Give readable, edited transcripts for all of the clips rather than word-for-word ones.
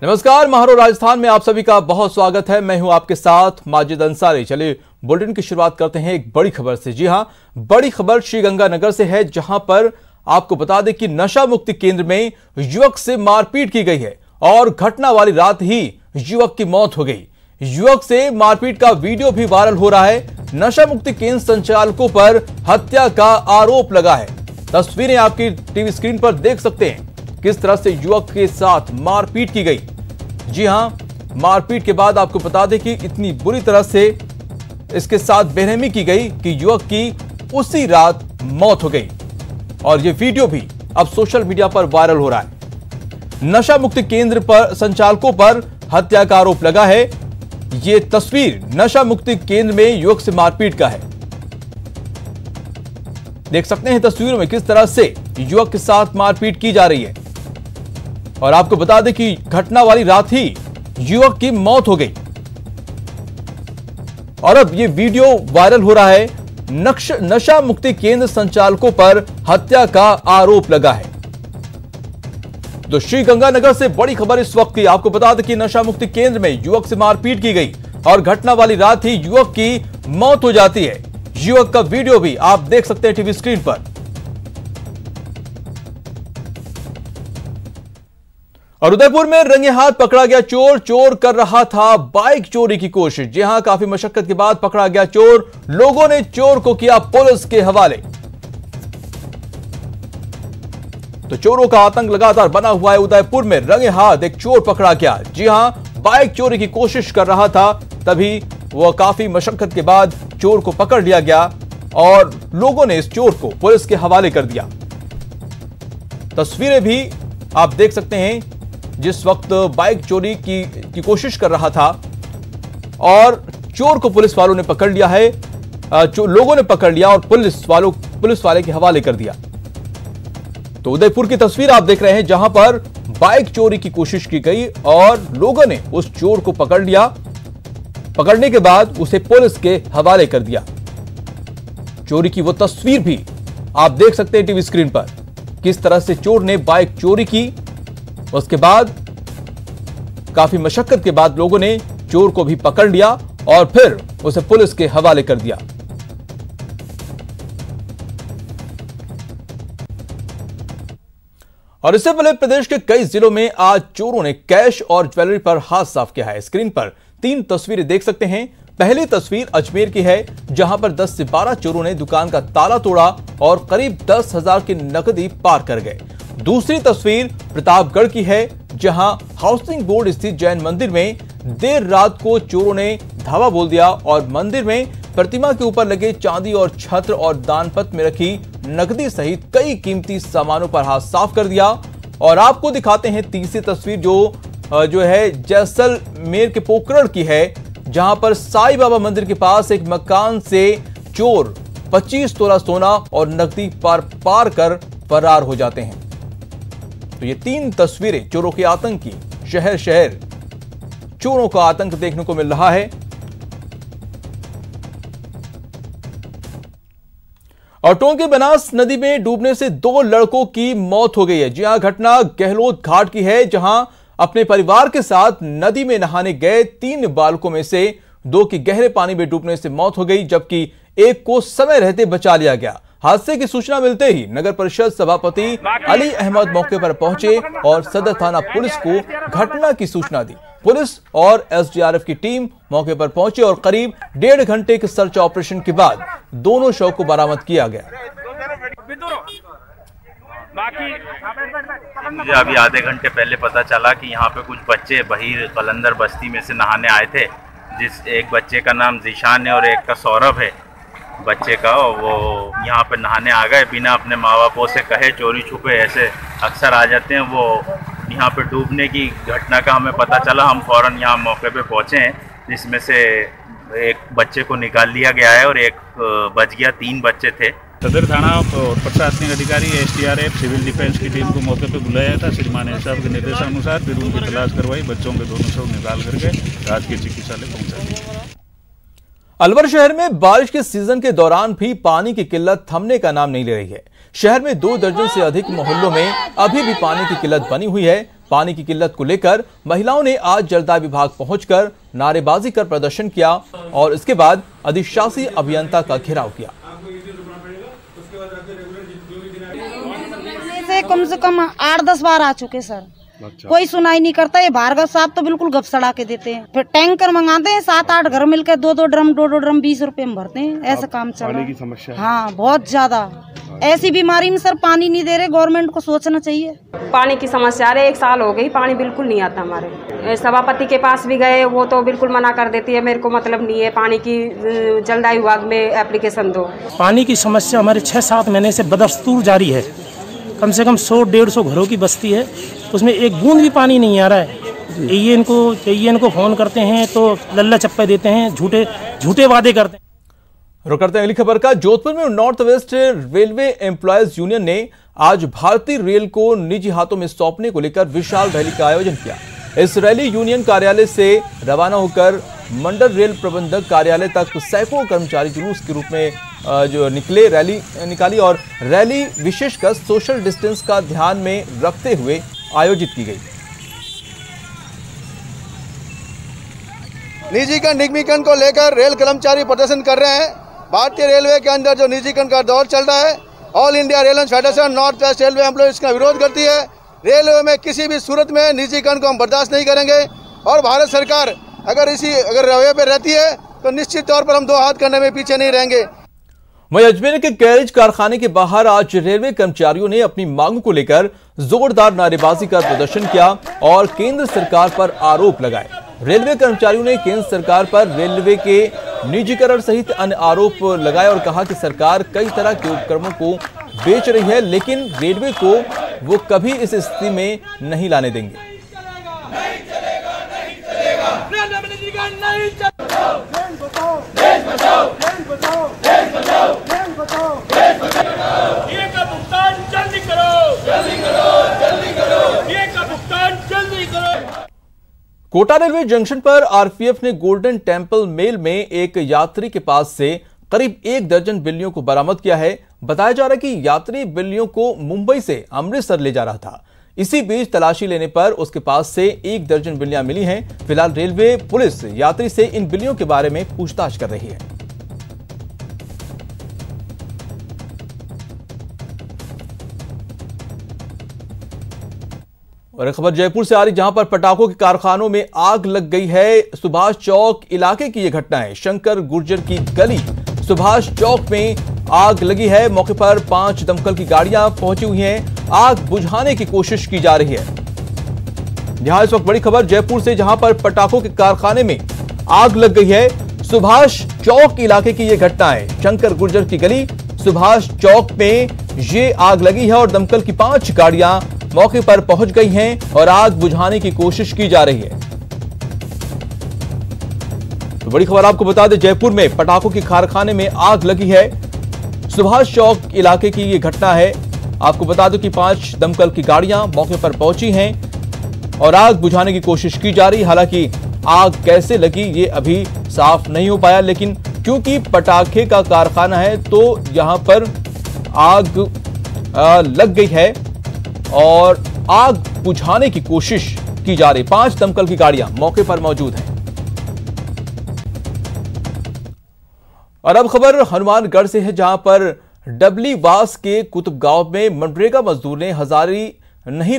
नमस्कार, महारो राजस्थान में आप सभी का बहुत स्वागत है। मैं हूं आपके साथ माजिद अंसारी। चलिए बुलेटिन की शुरुआत करते हैं एक बड़ी खबर से। जी हां, बड़ी खबर श्रीगंगानगर से है, जहां पर आपको बता दें कि नशा मुक्ति केंद्र में युवक से मारपीट की गई है और घटना वाली रात ही युवक की मौत हो गई। युवक से मारपीट का वीडियो भी वायरल हो रहा है। नशा मुक्ति केंद्र संचालकों पर हत्या का आरोप लगा है। तस्वीरें आपकी टीवी स्क्रीन पर देख सकते हैं किस तरह से युवक के साथ मारपीट की गई। जी हां, मारपीट के बाद आपको बता दें कि इतनी बुरी तरह से इसके साथ बेरहमी की गई कि युवक की उसी रात मौत हो गई और यह वीडियो भी अब सोशल मीडिया पर वायरल हो रहा है। नशा मुक्ति केंद्र पर संचालकों पर हत्या का आरोप लगा है। यह तस्वीर नशा मुक्ति केंद्र में युवक से मारपीट का है। देख सकते हैं तस्वीरों में किस तरह से युवक के साथ मारपीट की जा रही है और आपको बता दें कि घटना वाली रात ही युवक की मौत हो गई और अब यह वीडियो वायरल हो रहा है। नशा मुक्ति केंद्र संचालकों पर हत्या का आरोप लगा है। तो श्रीगंगानगर से बड़ी खबर इस वक्त की। आपको बता दें कि नशा मुक्ति केंद्र में युवक से मारपीट की गई और घटना वाली रात ही युवक की मौत हो जाती है। युवक का वीडियो भी आप देख सकते हैं टीवी स्क्रीन पर। और उदयपुर में रंगे हाथ पकड़ा गया चोर कर रहा था बाइक चोरी की कोशिश। जी हां, काफी मशक्कत के बाद पकड़ा गया चोर। लोगों ने चोर को किया पुलिस के हवाले। तो चोरों का आतंक लगातार बना हुआ है। उदयपुर में रंगे हाथ एक चोर पकड़ा गया। जी हां, बाइक चोरी की कोशिश कर रहा था, तभी वह काफी मशक्कत के बाद चोर को पकड़ लिया गया और लोगों ने इस चोर को पुलिस के हवाले कर दिया। तस्वीरें भी आप देख सकते हैं जिस वक्त बाइक चोरी की कोशिश कर रहा था और चोर को पुलिस वालों ने पकड़ लिया है। लोगों ने पकड़ लिया और पुलिस वाले के हवाले कर दिया। तो उदयपुर की तस्वीर आप देख रहे हैं जहां पर बाइक चोरी की कोशिश की गई और लोगों ने उस चोर को पकड़ लिया। पकड़ने के बाद उसे पुलिस के हवाले कर दिया। चोरी की वो तस्वीर भी आप देख सकते हैं टीवी स्क्रीन पर किस तरह से चोर ने बाइक चोरी की। उसके बाद काफी मशक्कत के बाद लोगों ने चोर को भी पकड़ लिया और फिर उसे पुलिस के हवाले कर दिया। और इससे पहले प्रदेश के कई जिलों में आज चोरों ने कैश और ज्वेलरी पर हाथ साफ किया है। स्क्रीन पर 3 तस्वीरें देख सकते हैं। पहली तस्वीर अजमेर की है, जहां पर 10 से 12 चोरों ने दुकान का ताला तोड़ा और करीब 10,000 की नकदी पार कर गए। दूसरी तस्वीर प्रतापगढ़ की है, जहां हाउसिंग बोर्ड स्थित जैन मंदिर में देर रात को चोरों ने धावा बोल दिया और मंदिर में प्रतिमा के ऊपर लगे चांदी और छत्र और दानपत्र में रखी नकदी सहित कई कीमती सामानों पर हाथ साफ कर दिया। और आपको दिखाते हैं तीसरी तस्वीर जो है जैसलमेर के पोखरण की है, जहां पर साईं बाबा मंदिर के पास एक मकान से चोर 25 तोला सोना और नकदी पार कर फरार हो जाते हैं। तो ये 3 तस्वीरें चोरों के आतंक की। शहर शहर चोरों का आतंक देखने को मिल रहा है। और टोंक के बनास नदी में डूबने से 2 लड़कों की मौत हो गई है। जी हां, घटना गहलोत घाट की है, जहां अपने परिवार के साथ नदी में नहाने गए 3 बालकों में से 2 की गहरे पानी में डूबने से मौत हो गई, जबकि एक को समय रहते बचा लिया गया। हादसे की सूचना मिलते ही नगर परिषद सभापति अली अहमद मौके पर पहुंचे और सदर थाना पुलिस को घटना की सूचना दी। पुलिस और एसडीआरएफ की टीम मौके पर पहुंचे और करीब 1.5 घंटे के सर्च ऑपरेशन के बाद दोनों शव को बरामद किया गया। मुझे अभी आधे घंटे पहले पता चला कि यहाँ पे कुछ बच्चे बहीर कलंदर बस्ती में से नहाने आए थे। एक बच्चे का नाम जीशान है और एक का सौरभ है बच्चे का। वो यहाँ पे नहाने आ गए बिना अपने माँ बापों से कहे, चोरी छुपे ऐसे अक्सर आ जाते हैं। वो यहाँ पे डूबने की घटना का हमें पता चला। हम फौरन यहाँ मौके पे पहुँचे हैं, जिसमें से एक बच्चे को निकाल लिया गया है और एक बच गया। 3 बच्चे थे। सदर थाना और प्रशासनिक अधिकारी एसडीआरएफ सिविल डिफेंस की टीम को मौके पर बुलाया था। श्रीमान साहब के निर्देशानुसार फिर उनकी तलाश करवाई। बच्चों के दोनों शव निकाल करके राजकीय चिकित्सालय पहुंचा दिया। अलवर शहर में बारिश के सीजन के दौरान भी पानी की किल्लत थमने का नाम नहीं ले रही है। शहर में 2 दर्जन से अधिक मोहल्लों में अभी भी पानी की किल्लत बनी हुई है। पानी की किल्लत को लेकर महिलाओं ने आज जलदाय विभाग पहुंचकर नारेबाजी कर प्रदर्शन किया और इसके बाद अधिशासी अभियंता का घेराव किया। कम से कम 8-10 बार आ चुके सर। अच्छा। कोई सुनाई नहीं करता। ये भार्गव साहब तो बिल्कुल गप सड़ा के देते हैं। फिर टैंकर मंगाते हैं, 7-8 घर मिलकर 2-2 ड्रम 20 रुपए में भरते हैं। ऐसा काम चल रहा है। पानी की समस्या है। हाँ, बहुत ज्यादा। ऐसी बीमारी में सर पानी नहीं दे रहे, गवर्नमेंट को सोचना चाहिए। पानी की समस्या है, 1 साल हो गई पानी बिल्कुल नहीं आता हमारे। सभापति के पास भी गए, वो तो बिल्कुल मना कर देती है, मेरे को मतलब नहीं है पानी की, जलदाय विभाग में एप्लीकेशन दो। पानी की समस्या हमारे 6-7 महीने से बदस्तूर जारी है। कम से कम 100-150 घरों की बस्ती है, उसमें एक बूंद भी पानी नहीं आ रहा है। ये इनको फोन करते हैं तो लल्ला चप्पे देते हैं, झूठे वादे करते हैं। रुक करते हैं अगली खबर का। जोधपुर में north west railway employees union ने आज भारतीय रेल को निजी हाथों में सौंपने को लेकर विशाल रैली का आयोजन किया। इस रैली यूनियन कार्यालय से रवाना होकर मंडल रेल प्रबंधक कार्यालय तक सैकड़ों कर्मचारी जुलूस के रूप में जो रैली निकाली और रैली विशेषकर सोशल डिस्टेंस का ध्यान में रखते हुए आयोजित की गई। निजीकरण निगमीकरण को लेकर रेल कर्मचारी प्रदर्शन कर रहे हैं। भारतीय रेलवे के अंदर जो निजीकरण का दौर चल रहा है, all India railway federation north west railway employees का विरोध करती है। रेलवे में किसी भी सूरत में निजीकरण को हम बर्दाश्त नहीं करेंगे और भारत सरकार अगर रवैये पे रहती है तो निश्चित तौर पर हम 2 हाथ करने में पीछे नहीं रहेंगे। वहीं अजमेर के गैरेज कारखाने के बाहर आज रेलवे कर्मचारियों ने अपनी मांगों को लेकर जोरदार नारेबाजी कर प्रदर्शन किया और केंद्र सरकार पर आरोप लगाए। रेलवे कर्मचारियों ने केंद्र सरकार पर रेलवे के निजीकरण सहित अन्य आरोप लगाए और कहा कि सरकार कई तरह के उपकरणों को बेच रही है, लेकिन रेलवे को वो कभी इस स्थिति में नहीं लाने देंगे। कोटा रेलवे जंक्शन पर आरपीएफ ने गोल्डन टेम्पल मेल में एक यात्री के पास से करीब 1 दर्जन बिल्लियों को बरामद किया है। बताया जा रहा है कि यात्री बिल्लियों को मुंबई से अमृतसर ले जा रहा था। इसी बीच तलाशी लेने पर उसके पास से 1 दर्जन बिल्लियां मिली हैं। फिलहाल रेलवे पुलिस यात्री से इन बिल्लियों के बारे में पूछताछ कर रही है। और एक खबर जयपुर से आ रही, जहां पर पटाखों के कारखानों में आग लग गई है। सुभाष चौक इलाके की यह घटना है। शंकर गुर्जर की गली सुभाष चौक में आग लगी है। मौके पर 5 दमकल की गाड़ियां पहुंची हुई हैं। आग बुझाने की कोशिश की जा रही है। यहां इस वक्त बड़ी खबर जयपुर से, जहां पर पटाखों के कारखाने में आग लग गई है। सुभाष चौक इलाके की यह घटना है। शंकर गुर्जर की गली सुभाष चौक में ये आग लगी है और दमकल की 5 गाड़ियां मौके पर पहुंच गई हैं और आग बुझाने की कोशिश की जा रही है। तो बड़ी खबर आपको बता दें, जयपुर में पटाखों के कारखाने में आग लगी है। सुभाष चौक इलाके की यह घटना है। आपको बता दूं कि 5 दमकल की गाड़ियां मौके पर पहुंची हैं और आग बुझाने की कोशिश की जा रही है। हालांकि आग कैसे लगी ये अभी साफ नहीं हो पाया, लेकिन क्योंकि पटाखे का कारखाना है तो यहां पर आग लग गई है और आग बुझाने की कोशिश की जा रही। 5 दमकल की गाड़ियां मौके पर मौजूद हैं। और अब खबर हनुमानगढ़ से है, जहां पर डबलीवास के कुतुब गांव में मनरेगा मजदूर ने हाजिरी नहीं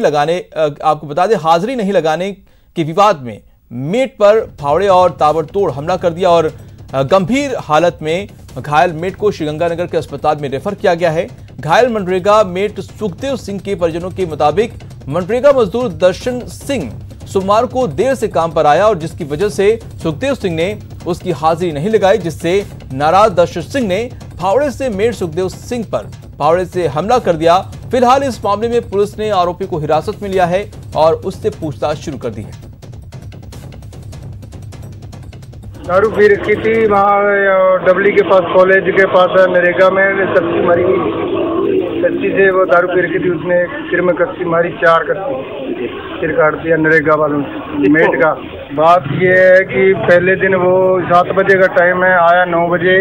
लगाने के विवाद में मेट पर फावड़े और ताबड़तोड़ हमला कर दिया और गंभीर हालत में घायल मेट को श्रीगंगानगर के अस्पताल में रेफर किया गया है। घायल मनरेगा मेट सुखदेव सिंह के परिजनों के मुताबिक मनरेगा मजदूर दर्शन सिंह सोमवार को देर से काम पर आया और जिसकी वजह से सुखदेव सिंह ने उसकी हाजिरी नहीं लगाई, जिससे नाराज दर्शन सिंह ने फावड़े से मेट सुखदेव सिंह पर फावड़े से हमला कर दिया। फिलहाल इस मामले में पुलिस ने आरोपी को हिरासत में लिया है और उससे पूछताछ शुरू कर दी है। दारू पी रखी थी वहाँ डबली के पास, कॉलेज के पास नरेगा में कस्ती मारी, कस्ती से वो दारू पी रखी थी, उसने सिर में कस्ती मारी, 4 कस्ती सिर काट दिया नरेगा वालों मेट का। बात ये है कि पहले दिन वो 7 बजे का टाइम है, आया 9 बजे,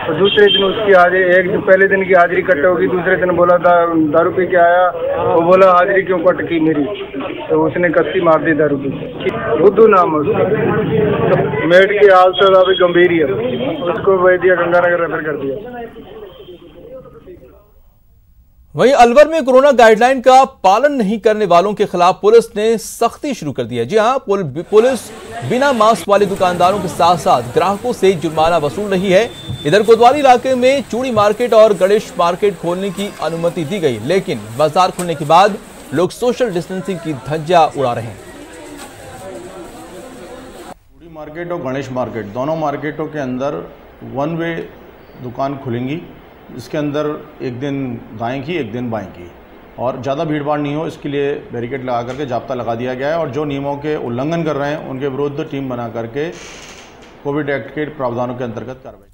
तो दूसरे दिन उसकी हाजिरी, एक दिन पहले दिन की हाजिरी कट होगी, दूसरे दिन बोला दारू पी के आया, वो बोला हाजिरी क्यों कट की मेरी, तो उसने कस्सी मार दी दारू की। बुद्धू नाम है उसका। मेड की हालत अभी गंभीर ही है, उसको वैद्य गंगानगर रेफर कर दिया। वहीं अलवर में कोरोना गाइडलाइन का पालन नहीं करने वालों के खिलाफ पुलिस ने सख्ती शुरू कर दी है। जी हां, पुलिस बिना मास्क वाले दुकानदारों के साथ साथ ग्राहकों से जुर्माना वसूल रही है। इधर कोतवाली इलाके में चूड़ी मार्केट और गणेश मार्केट खोलने की अनुमति दी गई, लेकिन बाजार खुलने के बाद लोग सोशल डिस्टेंसिंग की धज्जियां उड़ा रहे हैं। चूड़ी मार्केट और गणेश मार्केट दोनों मार्केटों के अंदर वन वे दुकान खुलेंगी। इसके अंदर एक दिन दाएं की एक दिन बाएं की, और ज़्यादा भीड़भाड़ नहीं हो इसके लिए बैरिकेड लगा करके जाब्ता लगा दिया गया है। और जो नियमों के उल्लंघन कर रहे हैं उनके विरुद्ध टीम बना करके कोविड एक्ट के प्रावधानों के अंतर्गत कार्रवाई।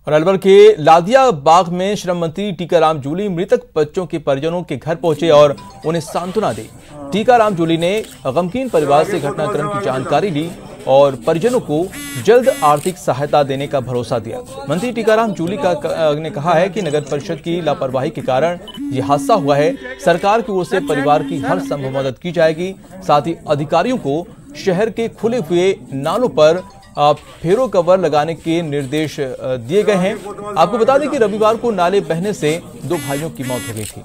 और अलवर के लादिया बाग में श्रम मंत्री टीकाराम जूली मृतक बच्चों के परिजनों के घर पहुंचे और उन्हें सांत्वना दी। टीकाराम जूली ने गमकीन परिवार से घटनाक्रम की जानकारी ली और परिजनों को जल्द आर्थिक सहायता देने का भरोसा दिया। मंत्री टीकाराम जूली ने कहा है कि नगर परिषद की लापरवाही के कारण ये हादसा हुआ है। सरकार की ओर से परिवार की हर संभव मदद की जाएगी। साथ ही अधिकारियों को शहर के खुले हुए नालों पर फेरो कवर लगाने के निर्देश दिए गए हैं। आपको बता दें कि रविवार को नाले बहने से 2 भाइयों की मौत हो गई थी।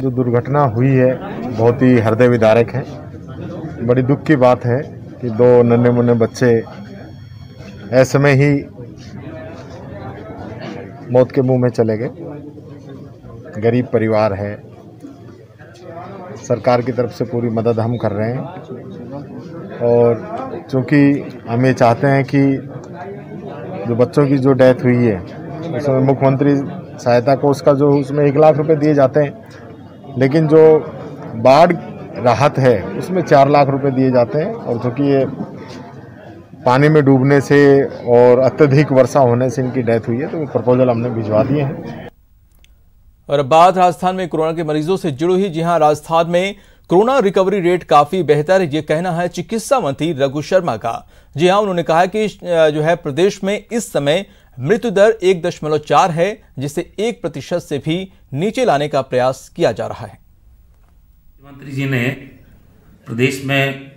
जो दुर्घटना हुई है बहुत ही हृदय विदारक है। बड़ी दुख की बात है कि 2 नन्हे मुन्ने बच्चे ऐसे में ही मौत के मुंह में चले गए। गरीब परिवार है, सरकार की तरफ से पूरी मदद हम कर रहे हैं और चूँकि हम ये चाहते हैं कि जो बच्चों की जो डेथ हुई है उसमें मुख्यमंत्री सहायता को उसमें 1 लाख रुपए दिए जाते हैं, लेकिन जो बाढ़ राहत है उसमें 4 लाख रुपए दिए जाते हैं। और चूँकि ये पानी में डूबने से और अत्यधिक वर्षा होने से इनकी डेथ हुई है तो प्रपोजल हमने भिजवा दिए हैं। और अब बात राजस्थान में कोरोना के मरीजों से जुड़ी हुई। जी हां, राजस्थान में कोरोना रिकवरी रेट काफी बेहतर है, ये कहना है चिकित्सा मंत्री रघु शर्मा का। जी हां, उन्होंने कहा है कि जो है प्रदेश में इस समय मृत्यु दर 1.4 है, जिसे 1% से भी नीचे लाने का प्रयास किया जा रहा है। मंत्री जी ने प्रदेश में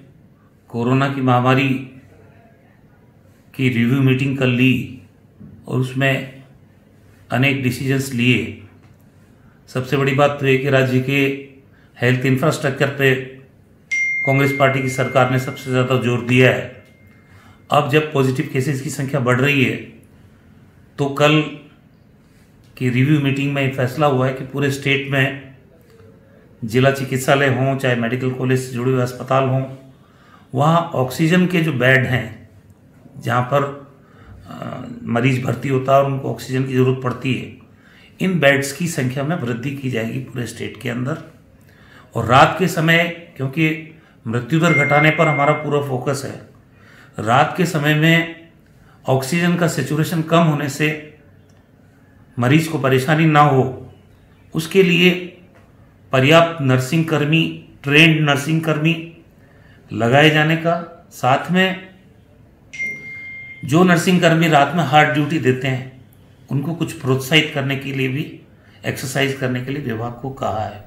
कोरोना की महामारी की रिव्यू मीटिंग कर ली और उसमें अनेक डिसीजंस लिए। सबसे बड़ी बात तो है कि राज्य के हेल्थ इंफ्रास्ट्रक्चर पे कांग्रेस पार्टी की सरकार ने सबसे ज़्यादा जोर दिया है। अब जब पॉजिटिव केसेस की संख्या बढ़ रही है तो कल की रिव्यू मीटिंग में फैसला हुआ है कि पूरे स्टेट में जिला चिकित्सालय हों चाहे मेडिकल कॉलेज से जुड़े हुए अस्पताल हों, वहाँ ऑक्सीजन के जो बेड हैं जहाँ पर मरीज भर्ती होता है और उनको ऑक्सीजन की ज़रूरत पड़ती है, इन बेड्स की संख्या में वृद्धि की जाएगी पूरे स्टेट के अंदर। और रात के समय, क्योंकि मृत्यु दर घटाने पर हमारा पूरा फोकस है, रात के समय में ऑक्सीजन का सैचुरेशन कम होने से मरीज को परेशानी ना हो, उसके लिए पर्याप्त नर्सिंग कर्मी, ट्रेंड नर्सिंग कर्मी लगाए जाने का, साथ में जो नर्सिंग कर्मी रात में हार्ड ड्यूटी देते हैं उनको कुछ प्रोत्साहित करने के लिए भी, एक्सरसाइज करने के लिए विभाग को कहा है।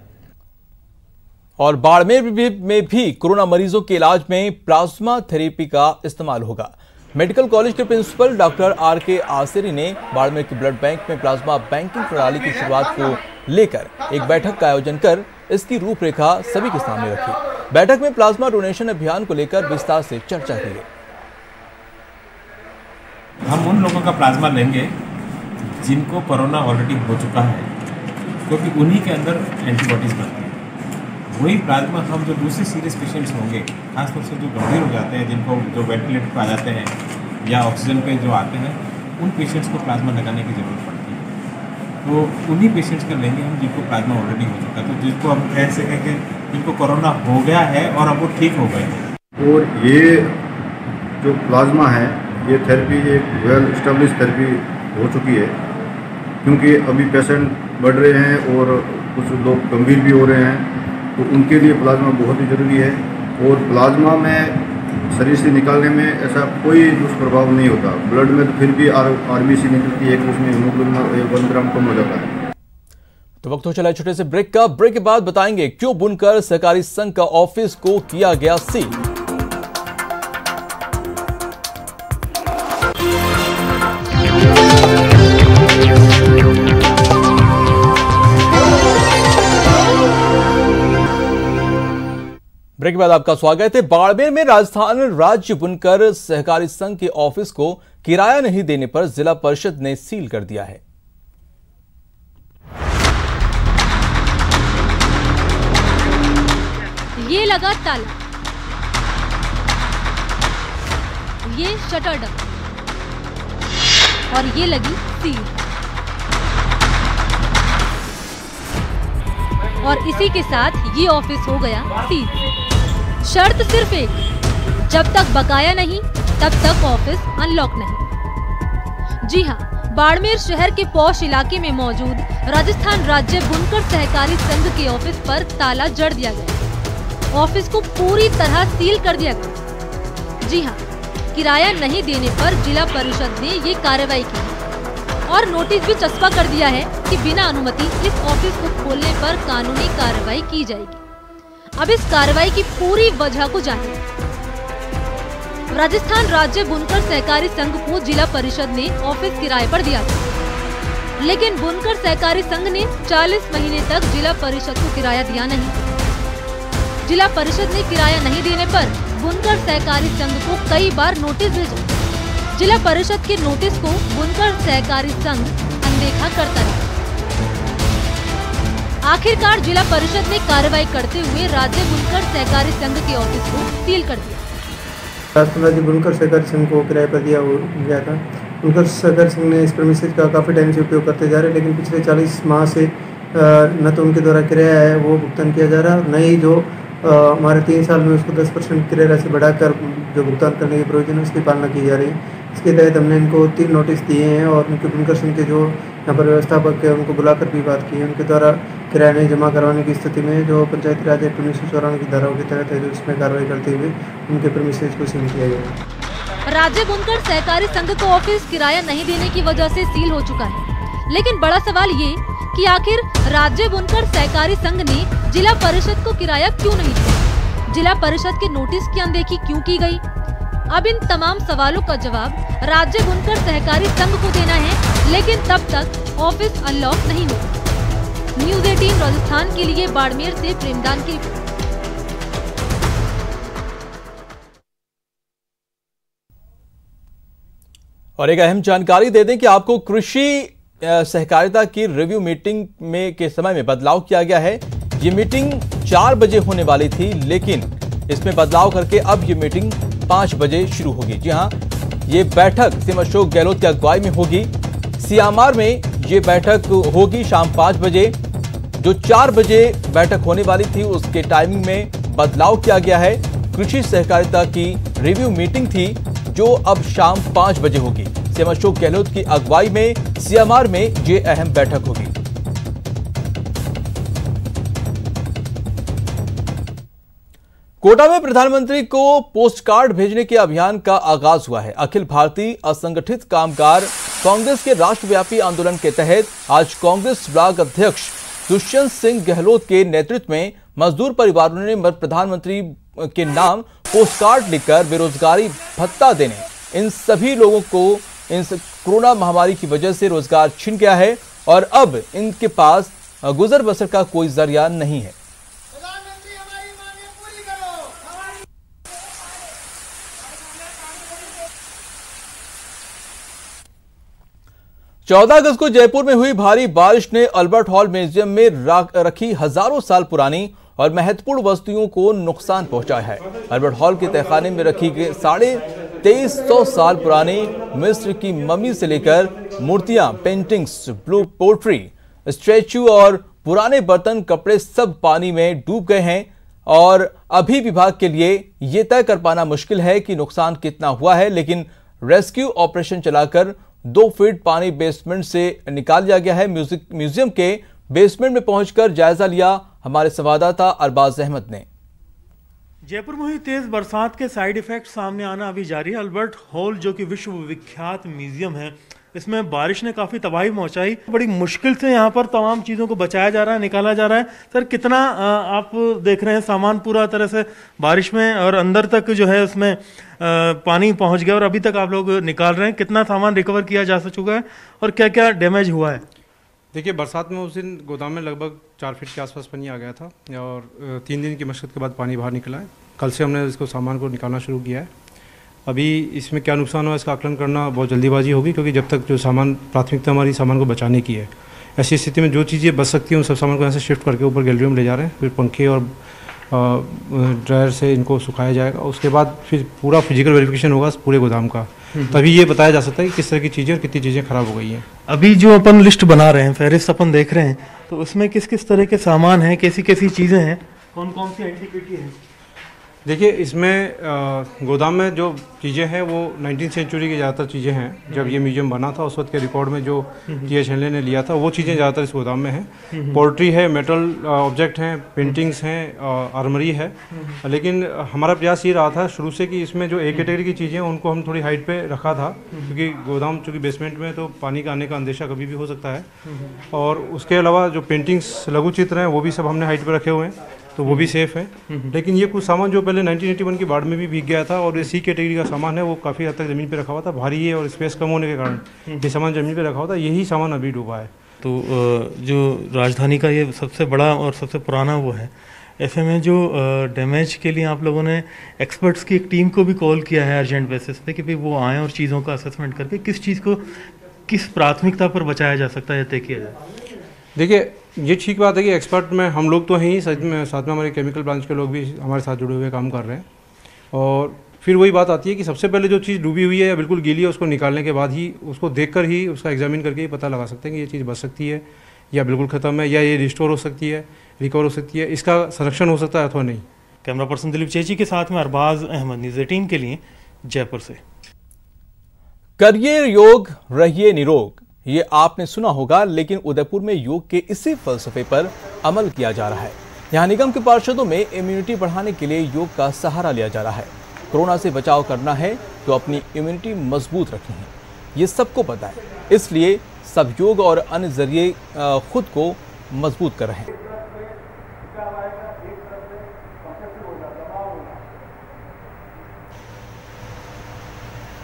और बाड़मेर में भी कोरोना मरीजों के इलाज में प्लाज्मा थेरेपी का इस्तेमाल होगा। मेडिकल कॉलेज के प्रिंसिपल डॉक्टर RK आसिरी ने बाड़मेर के ब्लड बैंक में प्लाज्मा बैंकिंग प्रणाली की शुरुआत को लेकर एक बैठक का आयोजन कर इसकी रूपरेखा सभी के सामने रखी। बैठक में प्लाज्मा डोनेशन अभियान को लेकर विस्तार से चर्चा की गई। हम उन लोगों का प्लाज्मा लेंगे जिनको कोरोना ऑलरेडी हो चुका है, क्योंकि उन्हीं के अंदर एंटीबॉडीज बनती है। वही प्लाज्मा हम जो दूसरे सीरियस पेशेंट्स होंगे, खासतौर से जो गंभीर हो जाते हैं, जिनको जो वेंटिलेटर पर आ जाते हैं या ऑक्सीजन पे जो आते हैं, उन पेशेंट्स को प्लाज्मा लगाने की ज़रूरत पड़ती है। तो उन्हीं पेशेंट्स का लेंगे हम जिनको प्लाज्मा ऑलरेडी हो चुका है, तो जिसको हम कह सकें कि जिनको कोरोना हो गया है और अब वो ठीक हो गए हैं। और ये जो प्लाज्मा है, ये थेरेपी एक वेल इस्टेब्लिश थेरेपी हो चुकी है, क्योंकि अभी पेशेंट बढ़ रहे हैं और कुछ लोग गंभीर भी हो रहे हैं, तो उनके लिए प्लाज्मा बहुत ही ज़रूरी है। और प्लाज्मा में शरीर से निकालने में ऐसा कोई दुष्प्रभाव नहीं होता। ब्लड में तो फिर भी RBC निकलती है, उसमें हीमोग्लोबिन 1 ग्राम कम हो जाता है। तो वक्त हो चला छोटे से ब्रेक का। ब्रेक के बाद बताएंगे क्यों बुनकर सहकारी संघ का ऑफिस को किया गया सील। ब्रेक के बाद आपका स्वागत है। बाड़मेर में राजस्थान राज्य बुनकर सहकारी संघ के ऑफिस को किराया नहीं देने पर जिला परिषद ने सील कर दिया है। ये लगा ताला, ये शटर डक और ये लगी सील और इसी के साथ ये ऑफिस हो गया सील। शर्त सिर्फ एक, जब तक बकाया नहीं तब तक ऑफिस अनलॉक नहीं। जी हाँ, बाड़मेर शहर के पौष इलाके में मौजूद राजस्थान राज्य बुनकर सहकारी संघ के ऑफिस पर ताला जड़ दिया गया। ऑफिस को पूरी तरह सील कर दिया गया। जी हाँ, किराया नहीं देने पर जिला परिषद ने ये कार्रवाई की और नोटिस भी चस्पा कर दिया है कि बिना अनुमति इस ऑफिस को खोलने पर कानूनी कार्रवाई की जाएगी। अब इस कार्रवाई की पूरी वजह को जानिए। राजस्थान राज्य बुनकर सहकारी संघ को जिला परिषद ने ऑफिस किराए पर दिया था, लेकिन बुनकर सहकारी संघ ने 40 महीने तक जिला परिषद को किराया दिया नहीं। जिला परिषद ने किराया नहीं देने पर बुनकर सहकारी संघ को कई बार नोटिस भेजा। जिला परिषद के नोटिस को बुनकर सहकारी संघ अनदेखा करता रहा। आखिरकार जिला परिषद ने कार्रवाई करते हुए राज्य बुनकर सहकारी संघ के ऑफिस को सील कर दिया। राजस्थान राज्य बुनकर सहकारी संघ को किराए पर दिया गया था। बुनकर सहकारी संघ ने इस प्रेमिसेस का काफी टाइम से उपयोग करते जा रहे, लेकिन पिछले 40 माह से न तो उनके द्वारा किराया है वो भुगतान किया जा रहा है, न ही जो हमारे 3 साल में उसको 10% किराया राशि बढ़ाकर जो भुगतान करने की प्रोविजन है उसकी पालना की जा रही है। इसके तहत हमने इनको 3 नोटिस दिए हैं और उनके बुनकर संघ के जो यहाँ पर व्यवस्थापक है उनको बुलाकर भी बात की है। उनके द्वारा किराया नहीं जमा करवाने की स्थिति में जो पंचायती राज एक्ट 1994 की धाराओं के तहत है, जो इसमें कार्रवाई करते हुए उनके प्रेमिसेस को सील किया गया। राज्य बुनकर सहकारी संघ को ऑफिस किराया नहीं देने की वजह से सील हो चुका है, लेकिन बड़ा सवाल ये कि आखिर राज्य बुनकर सहकारी संघ ने जिला परिषद को किराया क्यों नहीं दिया? जिला परिषद के नोटिस की अनदेखी क्यों की गई? अब इन तमाम सवालों का जवाब राज्य बुनकर सहकारी संघ को देना है, लेकिन तब तक ऑफिस अनलॉक नहीं होगा। न्यूज़ 18 राजस्थान के लिए बाड़मेर से प्रेमदान की रिपोर्ट। और एक अहम जानकारी दे दें कि आपको कृषि सहकारिता की रिव्यू मीटिंग में के समय में बदलाव किया गया है। ये मीटिंग 4 बजे होने वाली थी, लेकिन इसमें बदलाव करके अब ये मीटिंग 5 बजे शुरू होगी। जी हां, ये बैठक सीएम अशोक गहलोत की अगुवाई में होगी। सियामार में ये बैठक होगी शाम 5 बजे। जो 4 बजे बैठक होने वाली थी उसके टाइमिंग में बदलाव किया गया है। कृषि सहकारिता की रिव्यू मीटिंग थी जो अब शाम 5 बजे होगी। सीएम अशोक गहलोत की अगुवाई में सियामार में ये अहम बैठक होगी। कोटा में प्रधानमंत्री को पोस्ट कार्ड भेजने के अभियान का आगाज हुआ है। अखिल भारतीय असंगठित कामगार कांग्रेस के राष्ट्रव्यापी आंदोलन के तहत आज कांग्रेस ब्लॉक अध्यक्ष दुष्यंत सिंह गहलोत के नेतृत्व में मजदूर परिवारों ने प्रधानमंत्री के नाम पोस्ट कार्ड लिखकर बेरोजगारी भत्ता देने, इन सभी लोगों को इन कोरोना महामारी की वजह से रोजगार छिन गया है और अब इनके पास गुजर बसर का कोई जरिया नहीं है। चौदह अगस्त को जयपुर में हुई भारी बारिश ने अल्बर्ट हॉल म्यूजियम में रखी हजारों साल पुरानी और महत्वपूर्ण वस्तुओं को नुकसान पहुंचाया है। अल्बर्ट हॉल के तहखाने में रखी गई 2350 साल पुरानी मिस्र की मम्मी से लेकर मूर्तियां, पेंटिंग्स, ब्लू पोट्री, स्टैच्यू और पुराने बर्तन, कपड़े सब पानी में डूब गए हैं और अभी विभाग के लिए यह तय कर पाना मुश्किल है कि नुकसान कितना हुआ है, लेकिन रेस्क्यू ऑपरेशन चलाकर 2 फीट पानी बेसमेंट से निकाल लिया गया है। म्यूजियम के बेसमेंट में पहुंचकर जायजा लिया हमारे संवाददाता अरबाज अहमद ने। जयपुर में हुई तेज बरसात के साइड इफेक्ट सामने आना अभी जारी है। अल्बर्ट हॉल जो कि विश्व विख्यात म्यूजियम है, इसमें बारिश ने काफ़ी तबाही मचाई। बड़ी मुश्किल से यहाँ पर तमाम चीज़ों को बचाया जा रहा है, निकाला जा रहा है। सर कितना आप देख रहे हैं सामान पूरा तरह से बारिश में और अंदर तक जो है उसमें पानी पहुँच गया और अभी तक आप लोग निकाल रहे हैं, कितना सामान रिकवर किया जा चुका है और क्या क्या डैमेज हुआ है? देखिए, बरसात में उस दिन गोदाम में लगभग 4 फीट के आसपास पानी आ गया था और 3 दिन की मशक्क़त के बाद पानी बाहर निकला है। कल से हमने इसको सामान को निकालना शुरू किया है। अभी इसमें क्या नुकसान हुआ इसका आकलन करना बहुत जल्दीबाजी होगी, क्योंकि जब तक जो सामान प्राथमिकता हमारी सामान को बचाने की है, ऐसी स्थिति में जो चीज़ें बच सकती हैं उन सब सामान को यहाँ से शिफ्ट करके ऊपर गैलरी में ले जा रहे हैं। फिर पंखे और ड्रायर से इनको सुखाया जाएगा। उसके बाद फिर पूरा फिजिकल वेरिफिकेशन होगा पूरे गोदाम का, तभी ये बताया जा सकता है कि किस तरह की चीज़ें और कितनी चीज़ें खराब हो गई हैं। अभी जो अपन लिस्ट बना रहे हैं, फहरिस्त अपन देख रहे हैं, तो उसमें किस किस तरह के सामान हैं, कैसी कैसी चीज़ें हैं, कौन कौन सी एंटीक्विटी है? देखिए, इसमें गोदाम में जो चीज़ें हैं वो 19वीं सेंचुरी की ज़्यादातर चीज़ें हैं। जब ये म्यूजियम बना था उस वक्त के रिकॉर्ड में जो TH हेनले ने लिया था वो चीज़ें ज़्यादातर इस गोदाम में हैं। पोल्ट्री है, मेटल ऑब्जेक्ट हैं, पेंटिंग्स हैं, आर्मरी है। लेकिन हमारा प्रयास ये रहा था शुरू से कि इसमें जो A कैटेगरी की चीज़ें हैं उनको हम थोड़ी हाइट पे रखा था, क्योंकि गोदाम चूँकि बेसमेंट में तो पानी का आने का अंदेशा कभी भी हो सकता है। और उसके अलावा जो पेंटिंग्स लघु चित्र हैं वो भी सब हमने हाइट पर रखे हुए हैं, तो वो भी सेफ़ है। लेकिन ये कुछ सामान जो पहले 1981 की बाढ़ में भी भीग गया था और ये C कैटेगरी का सामान है वो काफ़ी हद तक ज़मीन पे रखा हुआ था। भारी है और स्पेस कम होने के कारण ये सामान ज़मीन पे रखा हुआ था, यही सामान अभी डूबा है। तो जो राजधानी का ये सबसे बड़ा और सबसे पुराना वो है, ऐसे में जो डैमेज के लिए आप लोगों ने एक्सपर्ट्स की एक टीम को भी कॉल किया है अर्जेंट बेसिस पे कि भाई वो आएँ और चीज़ों का असेसमेंट करके किस चीज़ को किस प्राथमिकता पर बचाया जा सकता है, तय किया जाए। देखिए, ये ठीक बात है कि एक्सपर्ट में हम लोग तो हैं ही, साथ में हमारे केमिकल ब्रांच के लोग भी हमारे साथ जुड़े हुए काम कर रहे हैं। और फिर वही बात आती है कि सबसे पहले जो चीज़ डूबी हुई है या बिल्कुल गीली है उसको निकालने के बाद ही, उसको देखकर ही, उसका एग्जामिन करके ही पता लगा सकते हैं कि ये चीज़ बच सकती है या बिल्कुल ख़त्म है, या ये रिस्टोर हो सकती है, रिकवर हो सकती है, इसका संरक्षण हो सकता है अथवा नहीं। कैमरा पर्सन दिलीप चेची के साथ में अरबाज अहमद, न्यूज़ 18 के लिए जयपुर से। करिए योग, रहिए निरोग, ये आपने सुना होगा, लेकिन उदयपुर में योग के इसी फलसफे पर अमल किया जा रहा है। यहाँ निगम के पार्षदों में इम्यूनिटी बढ़ाने के लिए योग का सहारा लिया जा रहा है। कोरोना से बचाव करना है तो अपनी इम्यूनिटी मजबूत रखनी है, ये सबको पता है, इसलिए सब योग और अन्य जरिए खुद को मजबूत कर रहे हैं।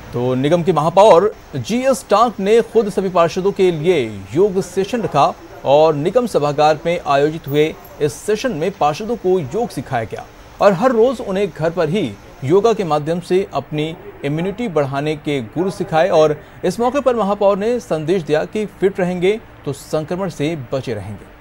तो निगम के महापौर GS टांक ने खुद सभी पार्षदों के लिए योग सेशन रखा और निगम सभागार में आयोजित हुए इस सेशन में पार्षदों को योग सिखाया गया और हर रोज उन्हें घर पर ही योगा के माध्यम से अपनी इम्यूनिटी बढ़ाने के गुर सिखाए। और इस मौके पर महापौर ने संदेश दिया कि फिट रहेंगे तो संक्रमण से बचे रहेंगे।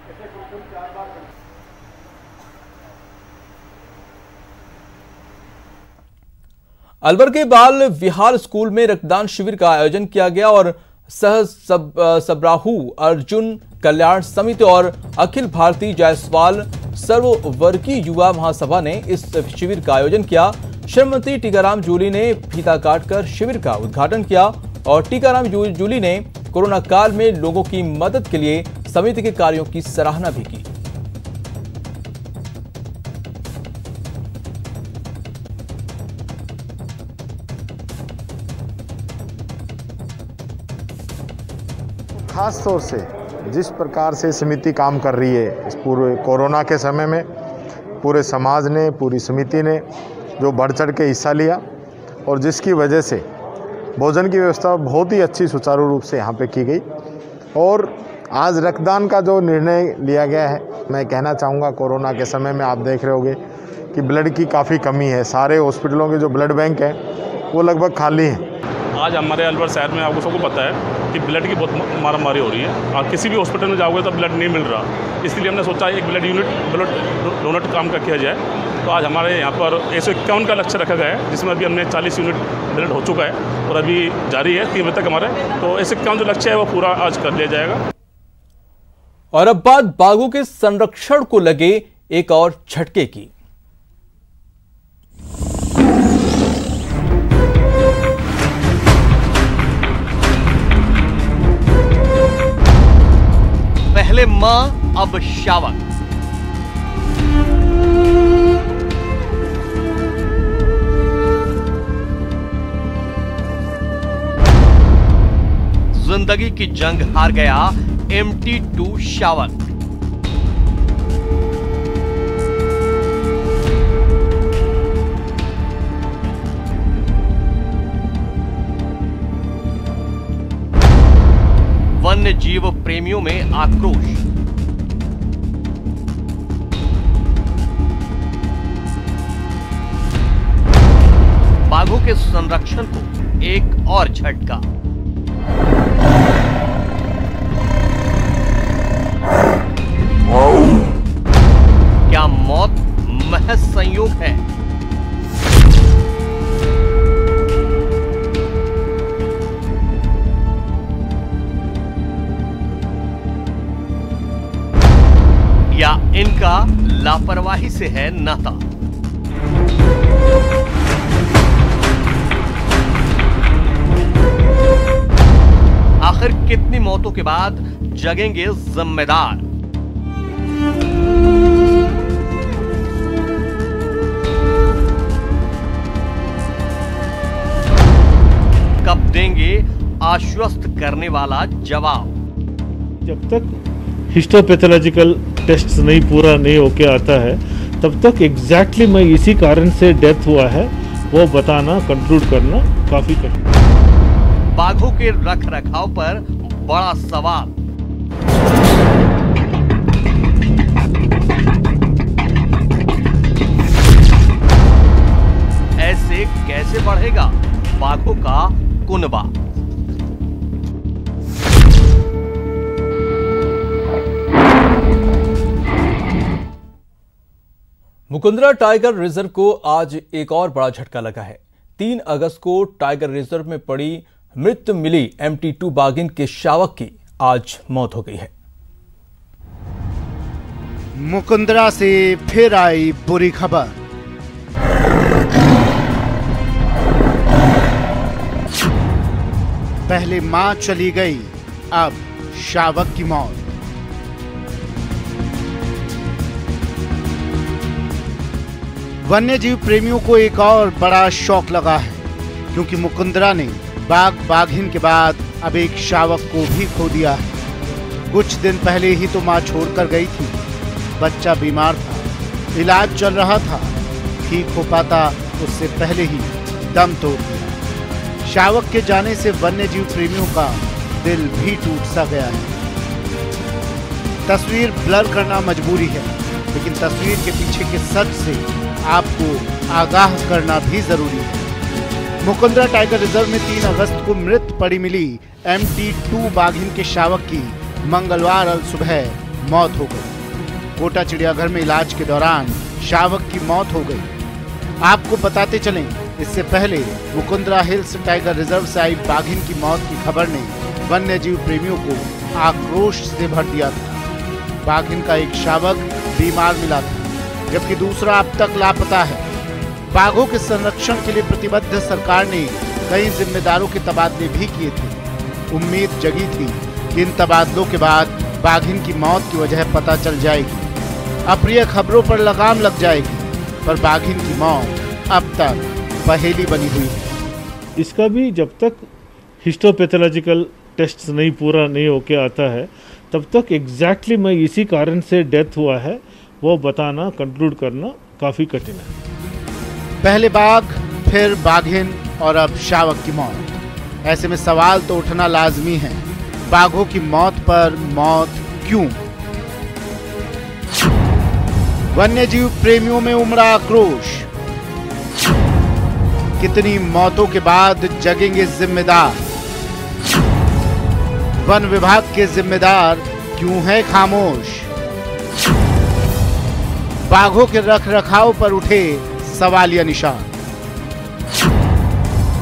अलवर के बाल विहार स्कूल में रक्तदान शिविर का आयोजन किया गया और सबराहू अर्जुन कल्याण समिति और अखिल भारतीय जायसवाल सर्ववर्गीय युवा महासभा ने इस शिविर का आयोजन किया। श्रीमती टीकाराम जूली ने फीता काटकर शिविर का उद्घाटन किया और टीकाराम जूली ने कोरोना काल में लोगों की मदद के लिए समिति के कार्यों की सराहना भी की। खास तौर से जिस प्रकार से समिति काम कर रही है इस पूरे कोरोना के समय में, पूरे समाज ने, पूरी समिति ने जो बढ़ चढ़ के हिस्सा लिया और जिसकी वजह से भोजन की व्यवस्था बहुत ही अच्छी सुचारू रूप से यहाँ पे की गई। और आज रक्तदान का जो निर्णय लिया गया है, मैं कहना चाहूँगा कोरोना के समय में आप देख रहे होंगे कि ब्लड की काफ़ी कमी है। सारे हॉस्पिटलों के जो ब्लड बैंक हैं वो लगभग खाली हैं। आज हमारे अलवर शहर में आपको सबको पता है कि ब्लड की बहुत मारामारी हो रही है। आप किसी भी हॉस्पिटल में जाओगे तो ब्लड नहीं मिल रहा, इसलिए हमने सोचा एक ब्लड डोनेट काम का किया जाए। तो आज हमारे यहाँ पर 151 का लक्ष्य रखा गया है, जिसमें अभी हमने 40 यूनिट ब्लड हो चुका है और अभी जारी है 3 बजे तक हमारे। तो 151 जो लक्ष्य है वो पूरा आज कर लिया जाएगा। और अब बात बाघों के संरक्षण को लगे एक और झटके की। पहले मां अब शावक। जिंदगी की जंग हार गया MT2 शावक। वन्य जीव प्रेमियों में आक्रोश। बाघों के संरक्षण को एक और झटका। क्या मौत महज संयोग है? या इनका लापरवाही से है नाता? आखिर कितनी मौतों के बाद जगेंगे जिम्मेदार? कब देंगे आश्वस्त करने वाला जवाब? जब तक हिस्टोपैथोलॉजिकल टेस्ट पूरा नहीं होके आता है तब तक एग्जैक्टली मैं इसी कारण से डेथ हुआ है वो बताना, कंक्लूड करना काफी कठिन। बाघों के रख रखाव पर बड़ा सवाल। ऐसे कैसे बढ़ेगा बाघों का कुनबा? मुकुंदरा टाइगर रिजर्व को आज एक और बड़ा झटका लगा है। 3 अगस्त को टाइगर रिजर्व में पड़ी मृत मिली MT2 बाघिन के शावक की आज मौत हो गई है। मुकुंदरा से फिर आई बुरी खबर। पहले मां चली गई, अब शावक की मौत। वन्यजीव प्रेमियों को एक और बड़ा शौक लगा है, क्योंकि मुकुंदरा ने बाघ बाघिन के बाद अब एक शावक को भी खो दिया है। कुछ दिन पहले ही तो मां छोड़कर गई थी, बच्चा बीमार था, इलाज चल रहा था, ठीक हो पाता उससे पहले ही दम तोड़ दिया। शावक के जाने से वन्यजीव प्रेमियों का दिल भी टूट सा गया है। तस्वीर ब्लर करना मजबूरी है, लेकिन तस्वीर के पीछे के सच से आपको आगाह करना भी जरूरी है। मुकुंदरा टाइगर रिजर्व में 3 अगस्त को मृत पड़ी मिली MT2 बाघिन के शावक की मंगलवार अल सुबह मौत हो गई। कोटा चिड़ियाघर में इलाज के दौरान शावक की मौत हो गई। आपको बताते चलें, इससे पहले मुकुंदरा हिल्स टाइगर रिजर्व से आई बाघिन की मौत की खबर ने वन्यजीव प्रेमियों को आक्रोश से भर दिया था। बाघिन का एक शावक बीमार मिला था, जबकि दूसरा अब तक लापता है। बाघों के संरक्षण के लिए प्रतिबद्ध सरकार ने कई जिम्मेदारों के तबादले भी किए थे। उम्मीद जगी थी कि इन तबादलों के बाद बाघिन की मौत की वजह पता चल जाएगी, अप्रिय खबरों पर लगाम लग जाएगी, पर बाघिन की मौत अब तक पहेली बनी हुई है। इसका भी जब तक हिस्टोपैथोलॉजिकल टेस्ट पूरा नहीं होके आता है तब तक एग्जैक्टली मैं इसी कारण से डेथ हुआ है वो बताना, कंक्लूड करना काफी कठिन है। पहले बाघ, फिर बाघिन और अब शावक की मौत। ऐसे में सवाल तो उठना लाजमी है, बाघों की मौत पर मौत क्यों? वन्यजीव प्रेमियों में उमड़ा आक्रोश। कितनी मौतों के बाद जगेंगे जिम्मेदार? वन विभाग के जिम्मेदार क्यों है खामोश? बाघों के रखरखाव पर उठे सवालिया निशान।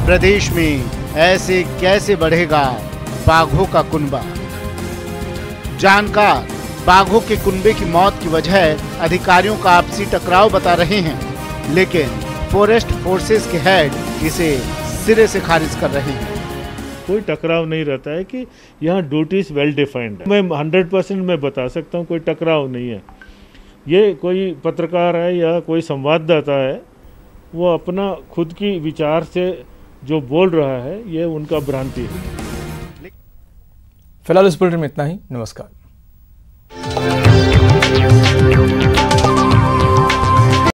प्रदेश में ऐसे कैसे बढ़ेगा बाघों का कुनबा? जानकार बाघों के कुनबे की मौत की वजह अधिकारियों का आपसी टकराव बता रहे हैं, लेकिन फॉरेस्ट फोर्सेस के हेड इसे सिरे से खारिज कर रहे हैं। कोई टकराव नहीं रहता है कि यहाँ ड्यूटीज वेल डिफाइंड है। मैं 100% मैं बता सकता हूँ कोई टकराव नहीं है। ये कोई पत्रकार है या कोई संवाददाता है, वो अपना खुद की विचार से जो बोल रहा है, ये उनका भ्रांति है। फिलहाल इस बुलेटिन में इतना ही। नमस्कार।